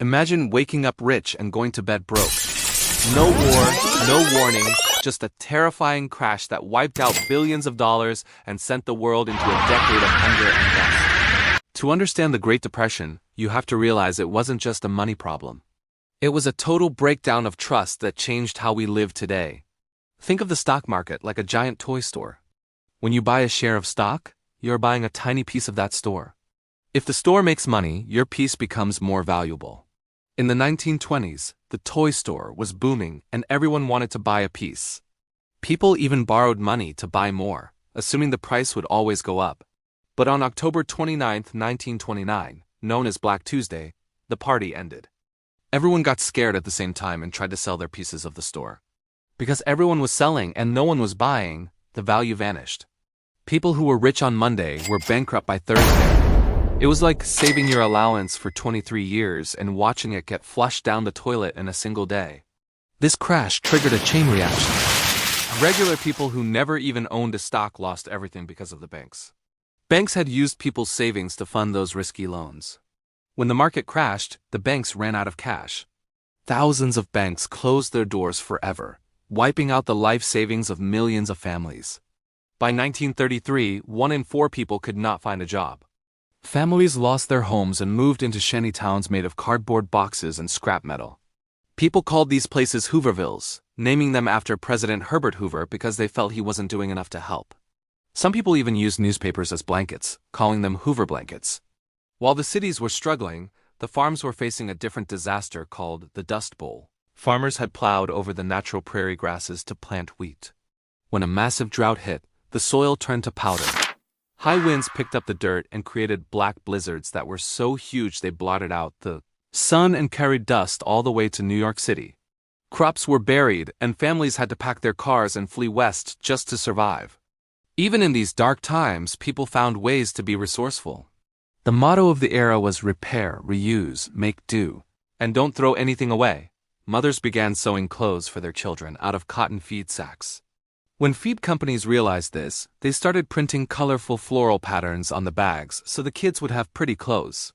Imagine waking up rich and going to bed broke. No war, no warning, just a terrifying crash that wiped out billions of dollars and sent the world into a decade of hunger and death. To understand the Great Depression, you have to realize it wasn't just a money problem. It was a total breakdown of trust that changed how we live today. Think of the stock market like a giant toy store. When you buy a share of stock, you're buying a tiny piece of that store. If the store makes money, your piece becomes more valuable. In the 1920s, the toy store was booming and everyone wanted to buy a piece. People even borrowed money to buy more, assuming the price would always go up. But on October 29, 1929, known as Black Tuesday, the party ended. Everyone got scared at the same time and tried to sell their pieces of the store. Because everyone was selling and no one was buying, the value vanished. People who were rich on Monday were bankrupt by Thursday. It was like saving your allowance for 23 years and watching it get flushed down the toilet in a single day. This crash triggered a chain reaction. Regular people who never even owned a stock lost everything because of the banks. Banks had used people's savings to fund those risky loans. When the market crashed, the banks ran out of cash. Thousands of banks closed their doors forever, wiping out the life savings of millions of families. By 1933, 1 in 4 people could not find a job. Families lost their homes and moved into shanty towns made of cardboard boxes and scrap metal. People called these places Hoovervilles, naming them after President Herbert Hoover because they felt he wasn't doing enough to help. Some people even used newspapers as blankets, calling them Hoover blankets. While the cities were struggling, the farms were facing a different disaster called the Dust Bowl. Farmers had plowed over the natural prairie grasses to plant wheat. When a massive drought hit, the soil turned to powder. High winds picked up the dirt and created black blizzards that were so huge they blotted out the sun and carried dust all the way to New York City. Crops were buried and families had to pack their cars and flee west just to survive. Even in these dark times, people found ways to be resourceful. The motto of the era was repair, reuse, make do, and don't throw anything away. Mothers began sewing clothes for their children out of cotton feed sacks. When feed companies realized this, they started printing colorful floral patterns on the bags so the kids would have pretty clothes.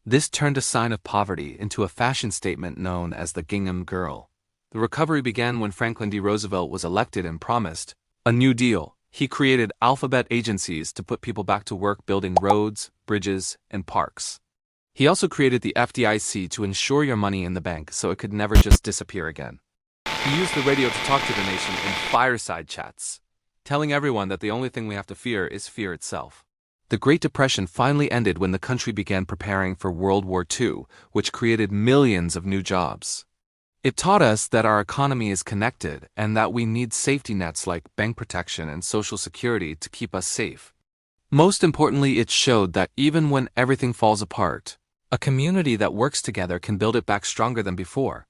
This turned a sign of poverty into a fashion statement known as the gingham girl. The recovery began when Franklin D. Roosevelt was elected and promised a New Deal. He created alphabet agencies to put people back to work building roads, bridges, and parks. He also created the FDIC to ensure your money in the bank so it could never just disappear again. He used the radio to talk to the nation in fireside chats, telling everyone that the only thing we have to fear is fear itself. The Great Depression finally ended when the country began preparing for World War II, which created millions of new jobs. It taught us that our economy is connected and that we need safety nets like bank protection and Social Security to keep us safe. Most importantly, it showed that even when everything falls apart, a community that works together can build it back stronger than before.